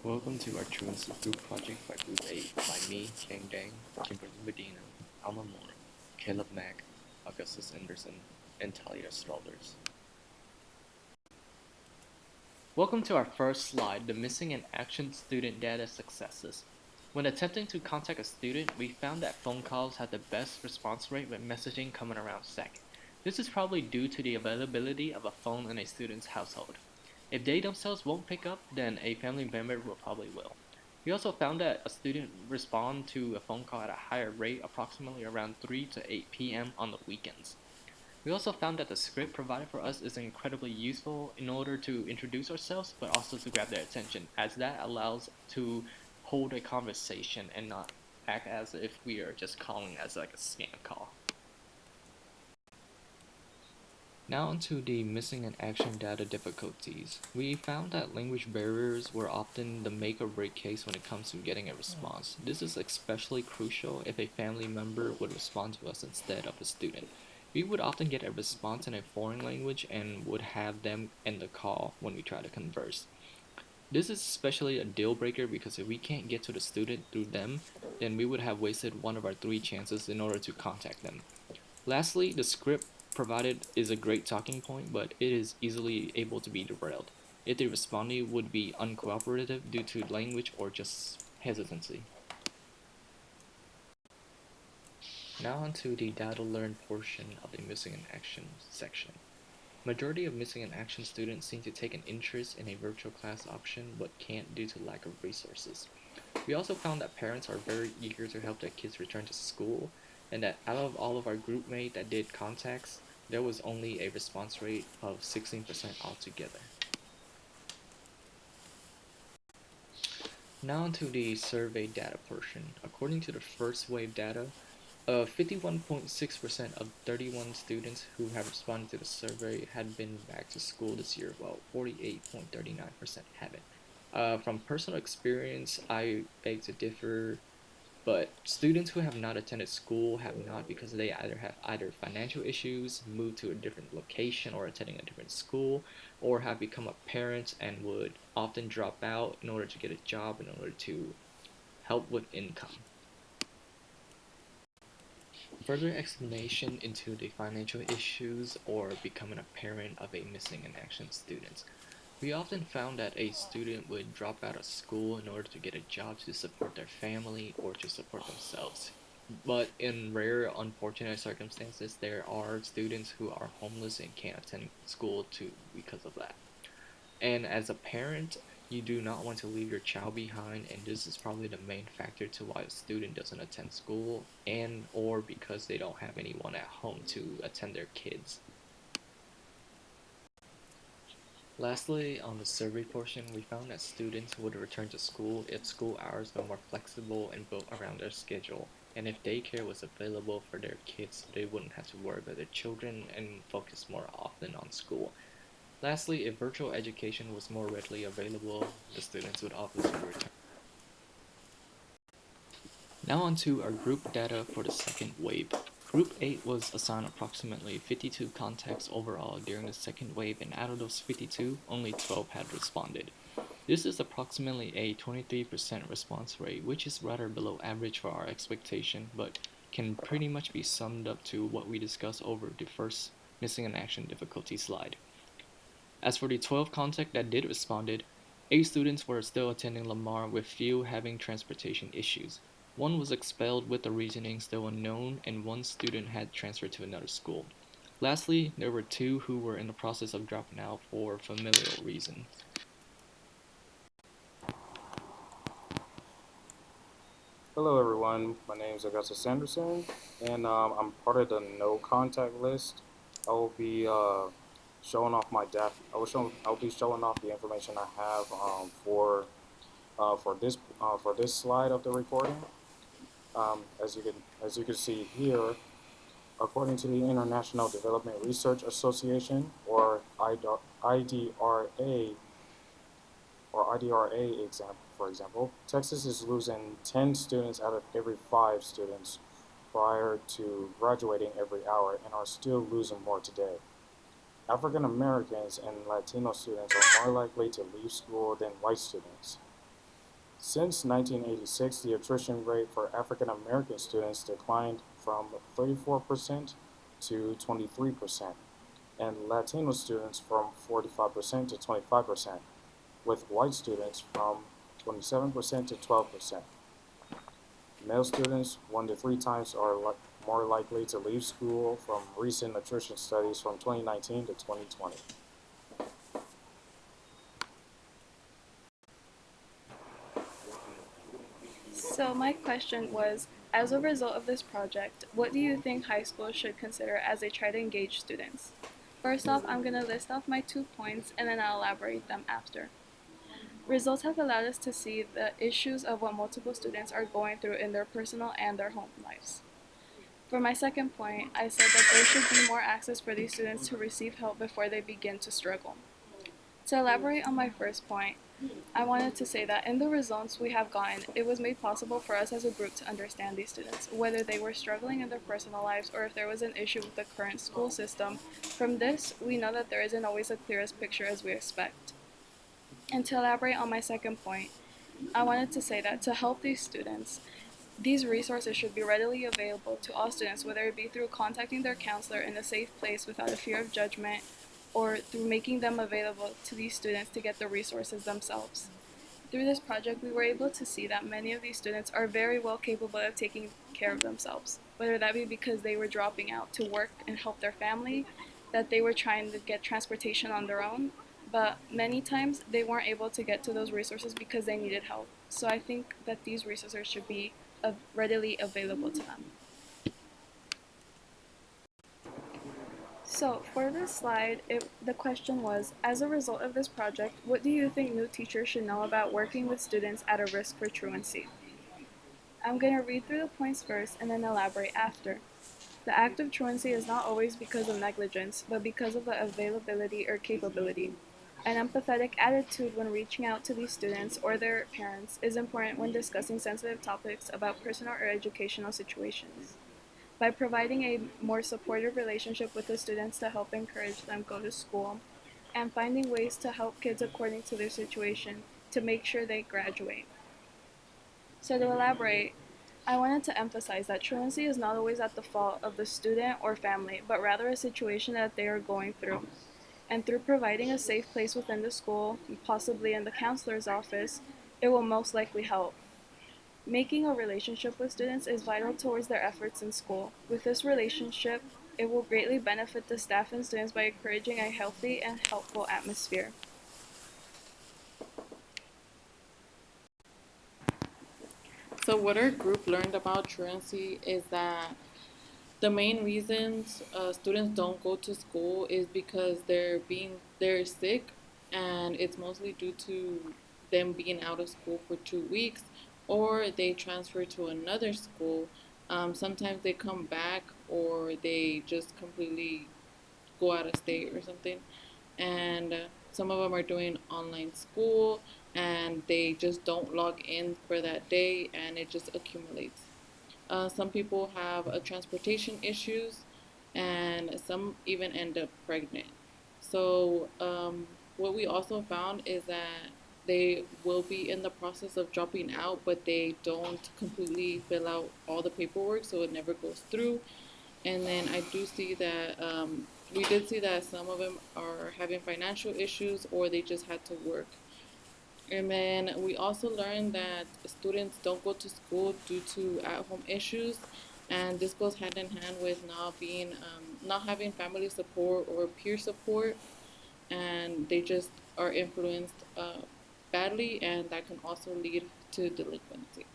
Welcome to our truancy group project by Group 8 by me, Kang Dang, Kimberly Medina, Alma Moore, Caleb Mack, Augustus Anderson, and Talia Strollers. Welcome to our first slide, the missing in action student data successes. When attempting to contact a student, we found that phone calls had the best response rate with messaging coming around second. This is probably due to the availability of a phone in a student's household. If they themselves won't pick up, then a family member will probably will. We also found that a student respond to a phone call at a higher rate, approximately around 3 to 8 p.m. on the weekends. We also found that the script provided for us is incredibly useful in order to introduce ourselves, but also to grab their attention, as that allows to hold a conversation and not act as if we are just calling as like a scam call. Now onto the missing in action data difficulties. We found that language barriers were often the make or break case when it comes to getting a response. This is especially crucial if a family member would respond to us instead of a student. We would often get a response in a foreign language and would have them end the call when we try to converse. This is especially a deal breaker because if we can't get to the student through them, then we would have wasted one of our 3 chances in order to contact them. Lastly, the script provided is a great talking point, but it is easily able to be derailed if the respondee would be uncooperative due to language or just hesitancy. Now onto the data learned portion of the missing in action section. Majority of missing in action students seem to take an interest in a virtual class option but can't due to lack of resources. We also found that parents are very eager to help their kids return to school, and that out of all of our group mates that did contacts, there was only a response rate of 16% altogether. Now onto the survey data portion. According to the first wave data, 51.6% of 31 students who have responded to the survey had been back to school this year, while 48.39% haven't. From personal experience, I beg to differ, but students who have not attended school have not because they either have financial issues, moved to a different location or attending a different school, or have become a parent and would often drop out in order to get a job in order to help with income. Further explanation into the financial issues or becoming a parent of a missing in action student. We often found that a student would drop out of school in order to get a job to support their family or to support themselves. But in rare, unfortunate circumstances, there are students who are homeless and can't attend school too because of that. And as a parent, you do not want to leave your child behind, and this is probably the main factor to why a student doesn't attend school and or because they don't have anyone at home to attend their kids. Lastly, on the survey portion, we found that students would return to school if school hours were more flexible and built around their schedule, and if daycare was available for their kids so they wouldn't have to worry about their children and focus more often on school. Lastly, if virtual education was more readily available, the students would obviously return. Now onto our group data for the second wave. Group 8 was assigned approximately 52 contacts overall during the second wave, and out of those 52, only 12 had responded. This is approximately a 23% response rate, which is rather below average for our expectation, but can pretty much be summed up to what we discussed over the first missing in action difficulty slide. As for the 12 contacts that did responded, 8 students were still attending Lamar with few having transportation issues. One was expelled with the reasoning still unknown, and one student had transferred to another school. Lastly, there were 2 who were in the process of dropping out for familial reasons. Hello, everyone. My name is Augustus Sanderson, and I'm part of the no contact list. I will be showing off my data. I'll be showing off the information I have for this slide of the recording. As you can see here, according to the International Development Research Association, or IDRA, for example, Texas is losing 10 students out of every 5 students prior to graduating every hour and are still losing more today. African Americans and Latino students are more likely to leave school than white students. Since 1986, the attrition rate for African American students declined from 34% to 23%, and Latino students from 45% to 25%, with white students from 27% to 12%. Male students 1 to 3 times are more likely to leave school from recent attrition studies from 2019 to 2020. So, my question was, as a result of this project, what do you think high schools should consider as they try to engage students? First off, I'm going to list off my 2 points and then I'll elaborate them after. Results have allowed us to see the issues of what multiple students are going through in their personal and their home lives. For my second point, I said that there should be more access for these students to receive help before they begin to struggle. To elaborate on my first point, I wanted to say that in the results we have gotten, it was made possible for us as a group to understand these students, whether they were struggling in their personal lives or if there was an issue with the current school system. From this, we know that there isn't always the clearest picture as we expect. And to elaborate on my second point, I wanted to say that to help these students, these resources should be readily available to all students, whether it be through contacting their counselor in a safe place without a fear of judgment, or through making them available to these students to get the resources themselves. Through this project, we were able to see that many of these students are very well capable of taking care of themselves, whether that be because they were dropping out to work and help their family, that they were trying to get transportation on their own, but many times they weren't able to get to those resources because they needed help. So I think that these resources should be readily available to them. So for this slide, the question was, as a result of this project, what do you think new teachers should know about working with students at a risk for truancy? I'm going to read through the points first and then elaborate after. The act of truancy is not always because of negligence, but because of the availability or capability. An empathetic attitude when reaching out to these students or their parents is important when discussing sensitive topics about personal or educational situations. By providing a more supportive relationship with the students to help encourage them go to school, and finding ways to help kids according to their situation to make sure they graduate. So, to elaborate, I wanted to emphasize that truancy is not always at the fault of the student or family, but rather a situation that they are going through. And through providing a safe place within the school, possibly in the counselor's office, it will most likely help. Making a relationship with students is vital towards their efforts in school. With this relationship, it will greatly benefit the staff and students by encouraging a healthy and helpful atmosphere. So, what our group learned about truancy is that the main reasons students don't go to school is because they're sick, and it's mostly due to them being out of school for 2 weeks, or they transfer to another school. Sometimes they come back, or they just completely go out of state or something, and some of them are doing online school and they just don't log in for that day and it just accumulates. Some people have transportation issues, and some even end up pregnant. So, what we also found is that they will be in the process of dropping out, but they don't completely fill out all the paperwork, so it never goes through. And then I do see that we did see that some of them are having financial issues or they just had to work. And then we also learned that students don't go to school due to at-home issues, and this goes hand in hand with not having family support or peer support, and they just are influenced badly, and that can also lead to delinquency.